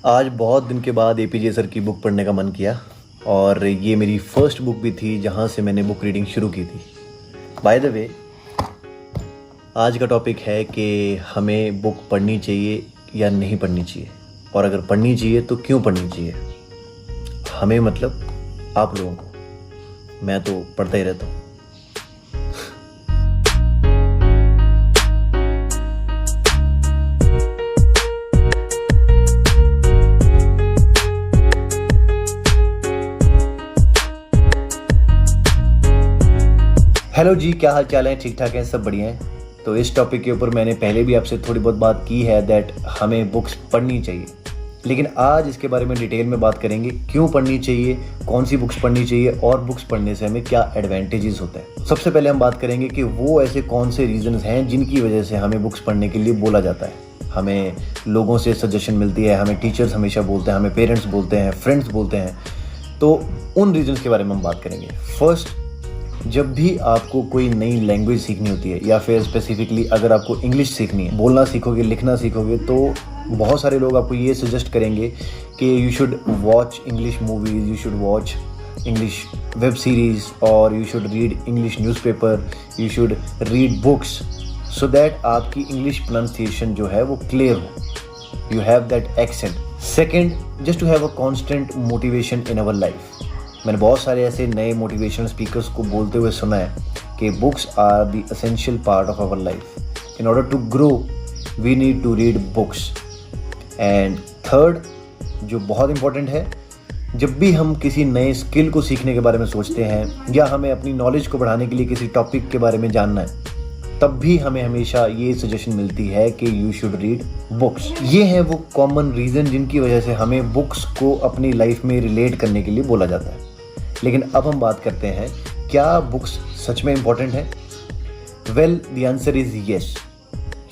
आज बहुत दिन के बाद एपीजे सर की बुक पढ़ने का मन किया और ये मेरी फर्स्ट बुक भी थी जहाँ से मैंने बुक रीडिंग शुरू की थी। बाय द वे, आज का टॉपिक है कि हमें बुक पढ़नी चाहिए या नहीं पढ़नी चाहिए, और अगर पढ़नी चाहिए तो क्यों पढ़नी चाहिए। हमें मतलब आप लोगों को, मैं तो पढ़ता ही रहता हूँ। हेलो जी, क्या हाल चाल है? ठीक ठाक हैं? सब बढ़िया हैं? तो इस टॉपिक के ऊपर मैंने पहले भी आपसे थोड़ी बहुत बात की है दैट हमें बुक्स पढ़नी चाहिए, लेकिन आज इसके बारे में डिटेल में बात करेंगे क्यों पढ़नी चाहिए, कौन सी बुक्स पढ़नी चाहिए और बुक्स पढ़ने से हमें क्या एडवांटेजेस होते हैं। सबसे पहले हम बात करेंगे कि वो ऐसे कौन से रीजंस हैं जिनकी वजह से हमें बुक्स पढ़ने के लिए बोला जाता है। हमें लोगों से सजेशन मिलती है, हमें टीचर्स हमेशा बोलते हैं, हमें पेरेंट्स बोलते हैं, फ्रेंड्स बोलते हैं। तो उन रीजंस के बारे में हम बात करेंगे। फर्स्ट, जब भी आपको कोई नई लैंग्वेज सीखनी होती है या फिर स्पेसिफिकली अगर आपको इंग्लिश सीखनी है, बोलना सीखोगे, लिखना सीखोगे, तो बहुत सारे लोग आपको ये सजेस्ट करेंगे कि you should watch English movies, you should watch English web series और you should read English newspaper, you should read books so that आपकी इंग्लिश प्रोनाउंसिएशन जो है वो क्लियर हो, you have that accent. Second, just to have a constant motivation in our life. मैंने बहुत सारे ऐसे नए मोटिवेशनल स्पीकर्स को बोलते हुए सुना है कि books are the essential part of our life. In order to grow we need to read books. And third, जो बहुत इंपॉर्टेंट है, जब भी हम किसी नए स्किल को सीखने के बारे में सोचते हैं या हमें अपनी नॉलेज को बढ़ाने के लिए किसी टॉपिक के बारे में जानना है, तब भी हमें हमेशा ये सजेशन मिलती है कि यू शुड रीड बुक्स। ये है वो कॉमन रीज़न जिनकी वजह से हमें बुक्स को अपनी लाइफ में रिलेट करने के लिए बोला जाता है। लेकिन अब हम बात करते हैं, क्या बुक्स सच में इम्पॉर्टेंट है? Well, the answer is yes.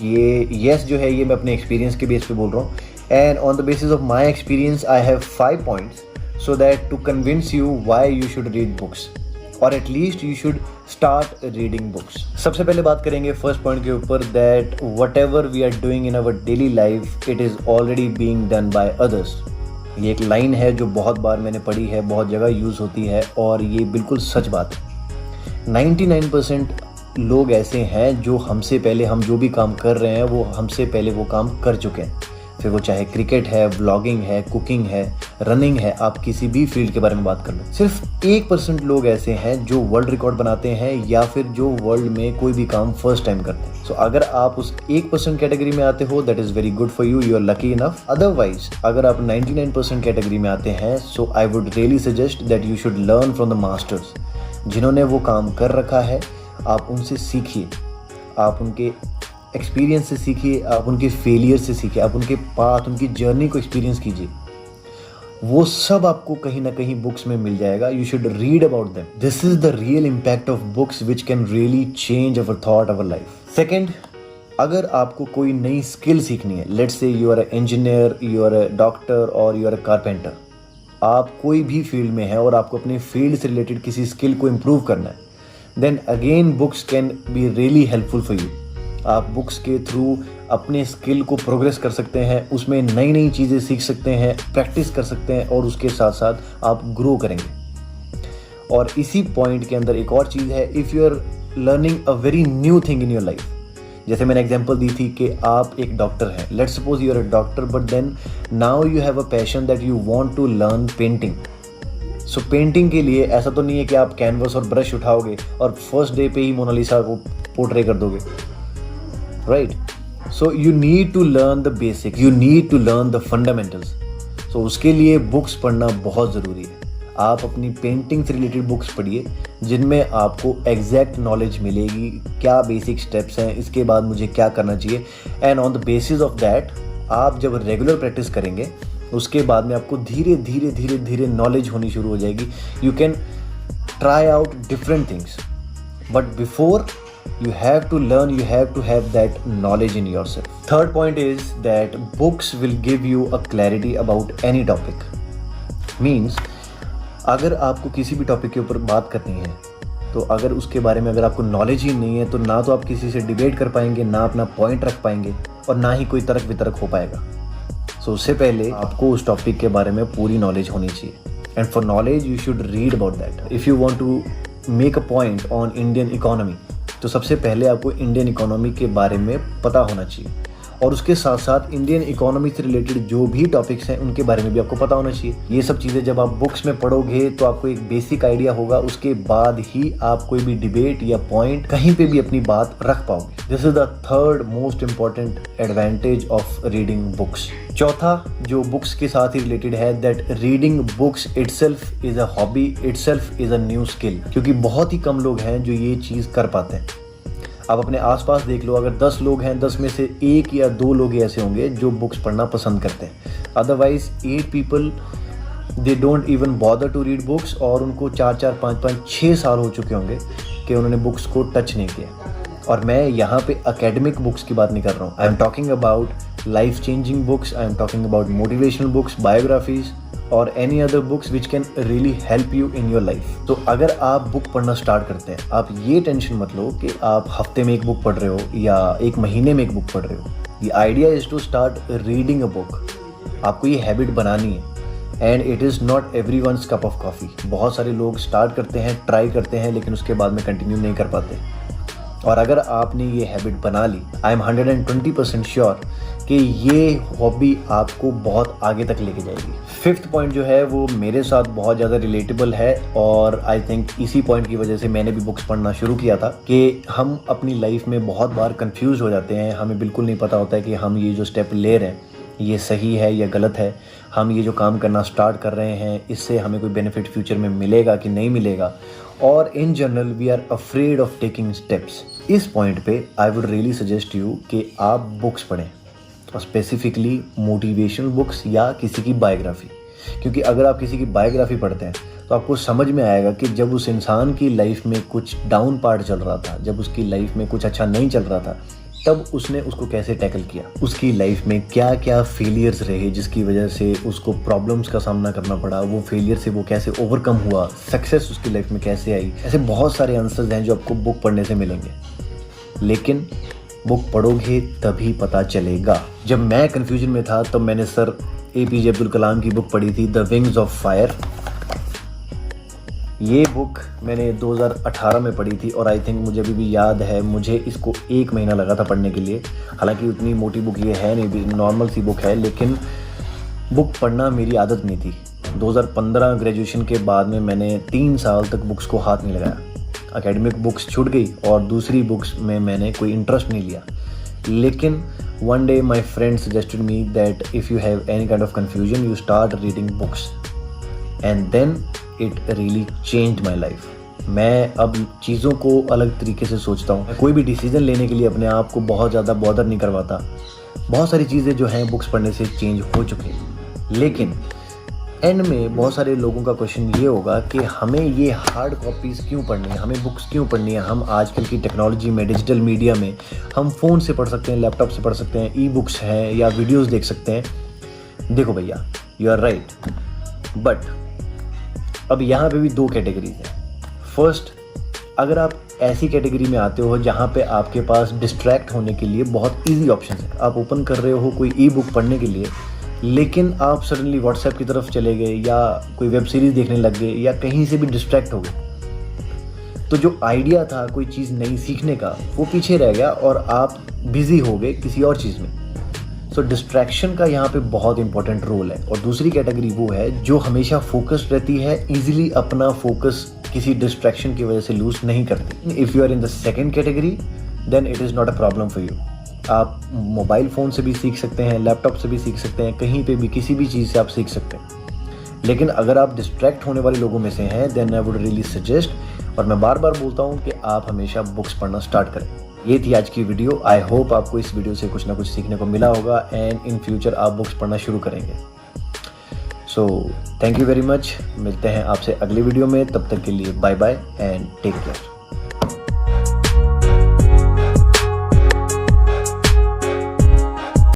ये येस जो है ये मैं अपने एक्सपीरियंस के बेस पे बोल रहा हूँ। And on the basis of my experience I have 5 points so that to convince you why you should read books, और at least you should start reading books. सबसे पहले बात करेंगे फर्स्ट पॉइंट के ऊपर, that whatever we are doing in our daily life it is already being done by others. ये एक line है जो बहुत बार मैंने पढ़ी है, बहुत जगह यूज़ होती है और ये बिल्कुल सच बात है। 99% लोग ऐसे हैं जो हमसे पहले, हम जो भी काम कर रहे हैं वो हमसे पहले वो काम कर चुके हैं। फिर वो चाहे क्रिकेट है, व्लॉगिंग है, कुकिंग है, रनिंग है, आप किसी भी फील्ड के बारे में बात कर लो। सिर्फ 1% लोग ऐसे हैं जो वर्ल्ड रिकॉर्ड बनाते हैं या फिर जो वर्ल्ड में कोई भी काम फर्स्ट टाइम करते हैं। सो अगर आप उस 1% कैटेगरी में आते हो, that is very good for you, you are lucky enough. Otherwise अगर आप 99% कैटेगरी में आते हैं, so I would really suggest that you should learn from the masters, जिन्होंने वो काम कर रखा है। आप उनसे सीखिए, आप उनके एक्सपीरियंस से सीखिए, आप उनके फेलियर से सीखिए, आप उनके पाथ, उनकी जर्नी को एक्सपीरियंस कीजिए। वो सब आपको कहीं ना कहीं बुक्स में मिल जाएगा। You should read about them. This is the real impact of books which can really change our thought, our life. Second, अगर आपको कोई नई स्किल सीखनी है, let's say you are a engineer, you are a doctor और you are a carpenter, आप कोई भी फील्ड में है और आपको अपने फील्ड से रिलेटेड किसी स्किल को इम्प्रूव करना है, then again books can be really helpful for you. आप बुक्स के थ्रू अपने स्किल को प्रोग्रेस कर सकते हैं, उसमें नई नई चीज़ें सीख सकते हैं, प्रैक्टिस कर सकते हैं और उसके साथ साथ आप ग्रो करेंगे। और इसी पॉइंट के अंदर एक और चीज़ है, if you are learning a very new thing in your life, जैसे मैंने एग्जांपल दी थी कि आप एक डॉक्टर हैं, let's suppose you are a doctor, but then now you have a passion that you want to learn painting. So painting के लिए ऐसा तो नहीं है कि आप कैनवस और ब्रश उठाओगे और फर्स्ट डे पे ही मोनालिसा को पोर्ट्रे कर दोगे, right? So you need to learn the basics, you need to learn the fundamentals. So उसके लिए बुक्स पढ़ना बहुत ज़रूरी है। आप अपनी पेंटिंग से रिलेटेड बुक्स पढ़िए जिनमें आपको एग्जैक्ट नॉलेज मिलेगी, क्या बेसिक स्टेप्स हैं, इसके बाद मुझे क्या करना चाहिए। And on the basis of that आप जब रेगुलर प्रैक्टिस करेंगे, उसके बाद में आपको धीरे धीरे धीरे धीरे नॉलेज होनी शुरू हो जाएगी। You can try out different things, but before you have to learn, you have to have that knowledge in yourself. Third point is that books will give you a clarity about any topic. Means अगर आपको किसी भी topic के ऊपर बात करनी है, तो अगर उसके बारे में अगर आपको नॉलेज ही नहीं है, तो ना तो आप किसी से डिबेट कर पाएंगे, ना अपना पॉइंट रख पाएंगे और ना ही कोई तर्क वितर्क हो पाएगा। सो उससे पहले आपको उस टॉपिक के बारे में पूरी नॉलेज होनी चाहिए, and for knowledge you should read about that. If you want to make a point on Indian economy, तो सबसे पहले आपको इंडियन इकोनॉमी के बारे में पता होना चाहिए, और उसके साथ साथ इंडियन इकोनॉमी से रिलेटेड जो भी टॉपिक्स हैं उनके बारे में भी आपको पता होना चाहिए। ये सब चीज़ें जब आप बुक्स में पढ़ोगे तो आपको एक बेसिक आइडिया होगा, उसके बाद ही आप कोई भी डिबेट या पॉइंट कहीं पे भी अपनी बात रख पाओगे। This is the third most important advantage of reading books. चौथा जो बुक्स के साथ ही रिलेटेड है, that reading books itself is a hobby, itself is a new skill, क्योंकि बहुत ही कम लोग हैं जो ये चीज़ कर पाते हैं। आप अपने आसपास देख लो, अगर 10 लोग हैं, 10 में से 1 या 2 लोग ऐसे होंगे जो बुक्स पढ़ना पसंद करते हैं। Otherwise 8 people they don't even bother to read books, और उनको 4-4, 5-5, 6 साल हो चुके होंगे कि उन्होंने बुक्स को टच नहीं किया। और मैं यहाँ पे एकेडमिक बुक्स की बात नहीं कर रहा हूँ। I am talking about life changing books, I am talking about motivational books, biographies और any other books which can really help you in your life. तो अगर आप बुक पढ़ना स्टार्ट करते हैं, आप ये टेंशन मत लो कि आप हफ्ते में एक बुक पढ़ रहे हो या 1 महीने में एक बुक पढ़ रहे हो। The idea is to start reading a book. आपको ये हैबिट बनानी है, and it is not everyone's cup of coffee. बहुत सारे लोग स्टार्ट करते हैं, ट्राई करते हैं, लेकिन उसके बाद में कंटिन्यू नहीं कर पाते। और अगर आपने ये हैबिट बना ली, आई एम 120% श्योर कि ये हॉबी आपको बहुत आगे तक लेके जाएगी। 5th पॉइंट जो है वो मेरे साथ बहुत ज़्यादा रिलेटेबल है, और आई थिंक इसी पॉइंट की वजह से मैंने भी बुक्स पढ़ना शुरू किया था कि हम अपनी लाइफ में बहुत बार कंफ्यूज हो जाते हैं। हमें बिल्कुल नहीं पता होता है कि हम ये जो स्टेप ले रहे हैं ये सही है या गलत है। हम ये जो काम करना स्टार्ट कर रहे हैं इससे हमें कोई बेनिफिट फ्यूचर में मिलेगा कि नहीं मिलेगा, और in general we are afraid of taking steps. इस पॉइंट पे I would really suggest you कि आप बुक्स पढ़ें, और स्पेसिफिकली मोटिवेशनल बुक्स या किसी की बायोग्राफी। क्योंकि अगर आप किसी की बायोग्राफी पढ़ते हैं तो आपको समझ में आएगा कि जब उस इंसान की लाइफ में कुछ डाउन पार्ट चल रहा था, जब उसकी लाइफ में कुछ अच्छा नहीं चल रहा था, तब उसने उसको कैसे टैकल किया, उसकी लाइफ में क्या क्या फेलियर्स रहे जिसकी वजह से उसको प्रॉब्लम्स का सामना करना पड़ा, वो फेलियर से वो कैसे ओवरकम हुआ, सक्सेस उसकी लाइफ में कैसे आई। ऐसे बहुत सारे आंसर्स हैं जो आपको बुक पढ़ने से मिलेंगे, लेकिन बुक पढ़ोगे तभी पता चलेगा। जब मैं कन्फ्यूजन में था तब मैंने सर APJ अब्दुल कलाम की बुक पढ़ी थी, द विंग्स ऑफ फायर। ये बुक मैंने 2018 में पढ़ी थी, और आई थिंक मुझे अभी भी याद है, मुझे इसको 1 महीना लगा था पढ़ने के लिए। हालांकि उतनी मोटी बुक ये है नहीं, नॉर्मल सी बुक है, लेकिन बुक पढ़ना मेरी आदत नहीं थी। 2015 ग्रेजुएशन के बाद में मैंने 3 साल तक बुक्स को हाथ नहीं लगाया। एकेडमिक बुक्स छूट गई और दूसरी बुक्स में मैंने कोई इंटरेस्ट नहीं लिया। लेकिन one day my friend suggested me that if you have any kind of confusion you start reading books, and then it really changed my life. मैं अब चीज़ों को अलग तरीके से सोचता हूँ। कोई भी डिसीजन लेने के लिए अपने आप को बहुत ज़्यादा बॉदर नहीं करवाता। बहुत सारी चीज़ें जो हैं बुक्स पढ़ने से चेंज हो चुकी हैं, लेकिन एंड में बहुत सारे लोगों का क्वेश्चन ये होगा कि हमें ये हार्ड कॉपीज़ क्यों पढ़नी है, हमें बुक्स क्यों पढ़नी है। हम आजकल की टेक्नोलॉजी में, डिजिटल मीडिया में, हम फ़ोन से पढ़ सकते हैं, लैपटॉप से पढ़ सकते हैं, ई-बुक्स हैं या वीडियोस देख सकते हैं। देखो भैया, यू आर राइट, बट अब यहाँ पे भी 2 कैटेगरीज हैं। फर्स्ट, अगर आप ऐसी कैटेगरी में आते हो जहाँ पे आपके पास डिस्ट्रैक्ट होने के लिए बहुत ईजी ऑप्शन है, आप ओपन कर रहे हो कोई ई-बुक पढ़ने के लिए, लेकिन आप सडनली व्हाट्सएप की तरफ चले गए या कोई वेब सीरीज़ देखने लग गए या कहीं से भी डिस्ट्रैक्ट हो गए, तो जो आइडिया था कोई चीज़ नई सीखने का वो पीछे रह गया और आप बिज़ी हो गए किसी और चीज़ में। सो डिस्ट्रैक्शन का यहाँ पे बहुत इंपॉर्टेंट रोल है। और दूसरी कैटेगरी वो है जो हमेशा फोकस्ड रहती है, ईजिली अपना फोकस किसी डिस्ट्रैक्शन की वजह से लूज नहीं करती। If you are in the second category then it is not a problem for you. आप मोबाइल फ़ोन से भी सीख सकते हैं, लैपटॉप से भी सीख सकते हैं, कहीं पे भी किसी भी चीज़ से आप सीख सकते हैं। लेकिन अगर आप डिस्ट्रैक्ट होने वाले लोगों में से हैं then I would really suggest, और मैं बार बार बोलता हूँ कि आप हमेशा बुक्स पढ़ना स्टार्ट करें। ये थी आज की वीडियो। आई होप आपको इस वीडियो से कुछ ना कुछ सीखने को मिला होगा एंड इन फ्यूचर आप बुक्स पढ़ना शुरू करेंगे। So thank you very much. मिलते हैं आपसे अगली वीडियो में, तब तक के लिए bye bye and take care.